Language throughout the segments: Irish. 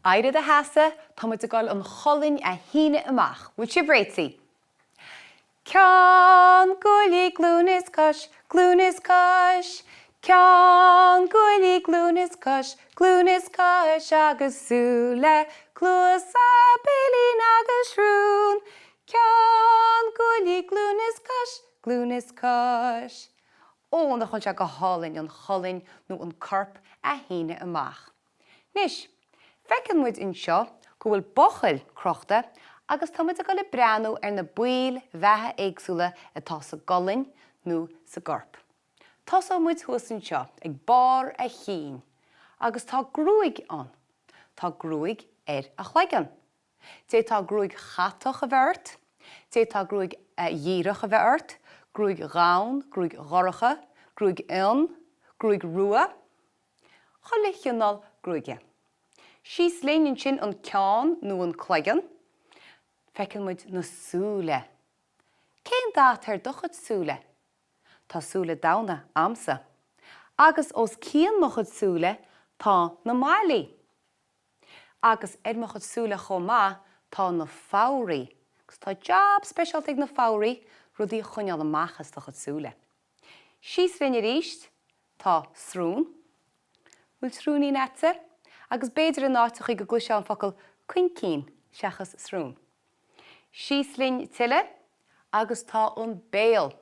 Aire de hasa, tá muid a gáil an cholann a híine amach. Bhfuil si bréití. Ceann gualaí glúin is cois, glúin is cois. Ceann gualaí glúin is cois, glúin is cois agus súla, clúas a bélín agus shrún. Ceann gualaí glúin is cois, glúin is cois. Ó, na chun se go hálainn an cholann nó an corp a híine amach. Nis, feiceann muid in seo go bhfuil bochail crochta agus tá muid a go le breanú ar na Baill Bheatha éagsúla atá sa gualainn nó sa gorp. Tásá muid thuas in seo ag bar a chin agus tá grúig an. Tá grúig ar a chleigean. Té tá grúig chatach a bheirt, té tá grúig dhíirich a bheirt, grúig rán, grúig ghorcha, grúig iln, grúig rua. Cholichianal grúige. Síos léinn sin an ceann nó an chleigean, feiceann muid na súla. Cén dat ar dochad súla? Tá súla damhna amsa. Agus os cían mochad súla tá na málaí. Agus mochad súla chomá tá na fáraí. Gus tá job specialt ag na fáraí rudí chuineál amachchas dochad súla. Síos rinne ríist tá srún. Bhfuil srúnaí netse, agus béidir an áiteach ag go gluiseán focail cuincín seachas srún. Síos linn tuile agus tá an béal.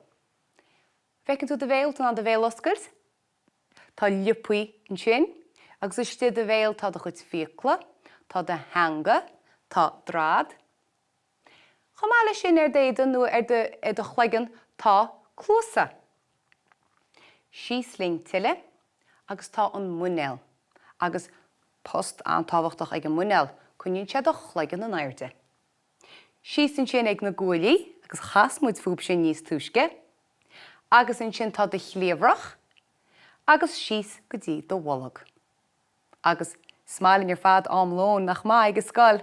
Feiceann tú de bhéal tá an de bhéal oscailt? Tá liupaí in sin, agus iste de bhéal tá de chuid fiacla, tá de hanga, tá drád. Chamála sin ar déidan nó ar de chleigean tá clúsa. Síos linn tuile agus tá an muinneall, agus post antáhachtach ag an muinneall chuinneann sé do chleigean an airde. Síos in sin ag na gualaí, agus chas muid fúb sin níos túisce, agus in sin tá de chléomhrach, agus síos go dtí do bhollag. Agus smailinn ar fad amlón nach mai agus Scoil.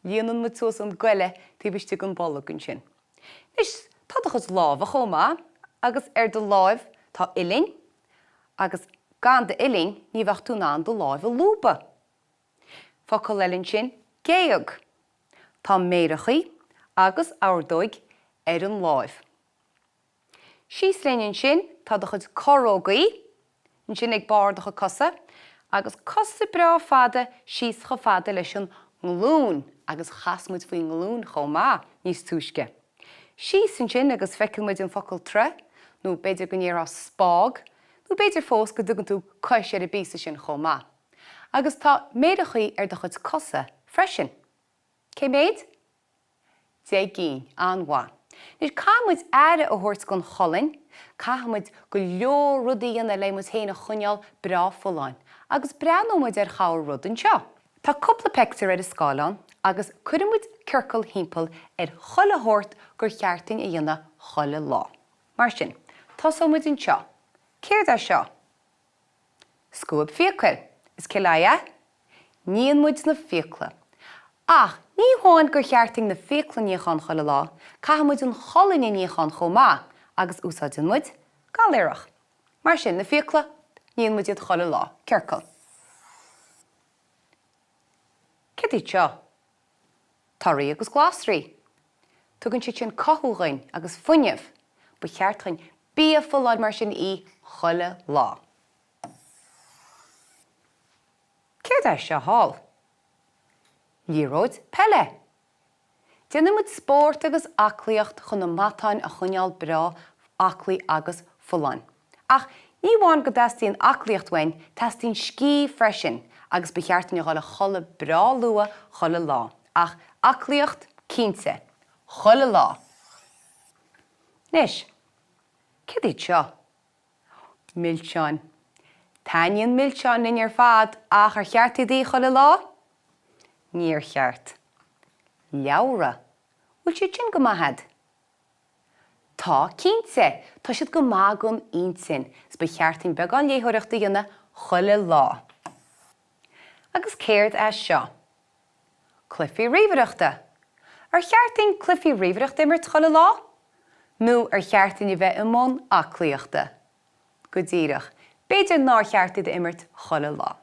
Líanann muid suas an gcuile tíbiste an bollag in sin. Nis tá do chus lámh a chomá, agus ar do láimh tá uilinn, agus gan de uilinn ní bheadh tú ná do láimh a lúpa. Focail eilinn sin géag. Tá méirechaí agus áardóig ar an láimh. Síos linn sin tá do chud chorógaí, in sin ag bar do chu cosa, agus cosa breá fada síos go fada leis an glúin, agus chasmuid faoin glúin chomá níos túisce. Síos in sin agus feiceann muid an focail tre, nó beidir go níor as spág, nó beidir fós go dtugann tú cois ar a bísa sin chomá. Agus tá méirechaí ar do chud cosa freisin. Cé méid? Dé gin anhá. Nid cámuid aire a thuirt gon cholann, cámuid go leor rudaí ana le muid héana chuineál brá foláin, agus breanúmuid ar chair rud an seo. Tá cúpla pectar ar a Scoileán, agus cuiremuid circail himpeall ar chola thuirt gur cheartain a dhéanana chola lá. Mar sin, tosamuid an seo. Céir é seo? Scúb fiaclail. Is ciláide? Níon muid na fiacla. Ach, ní háin gur chearting na fiacla níochan chola lá, caithmuid an cholann níochan chomá, agus úsáidin muid galéireach. Mar sin na fiacla, níon muid iad chola lá, circail. Cédí seo? Tarí agus glásraí. Tugann si sin cothúgain agus fuinneamh, ba cheartchain bí a foláid mar sin í chola lá. Céir é seo hall? Líróid pelle. Déanann muid spórt agus aclaíocht chun na matáin a chuineál brá aclaí agus foláin. Ach, ní bháin go dteastíonn aclaíocht wain, teastíonn scí freisin, agus ba cheartain a chola brá lua chola lá. Ach, aclaíocht cínte, chola lá. Nis, cédí seo? Milteáin. Taíonn milteáin in ar fad ach ar cheartí dí chola lá? Níor cheart. Leabhra. Bhfuil siad sin go maithid? Tá cínte, tá siad go mágan insin, s ba cheartain beagán léthireachta dhéanana chola lá. Agus céirt é seo. Cluifií riomhaireachta. Ar cheartain cluifií riomhaireachta imirt chola lá? Nó ar cheartain i bheith imón aclaíochta? Go díreach, beidir ná cheartaí imirt chola lá.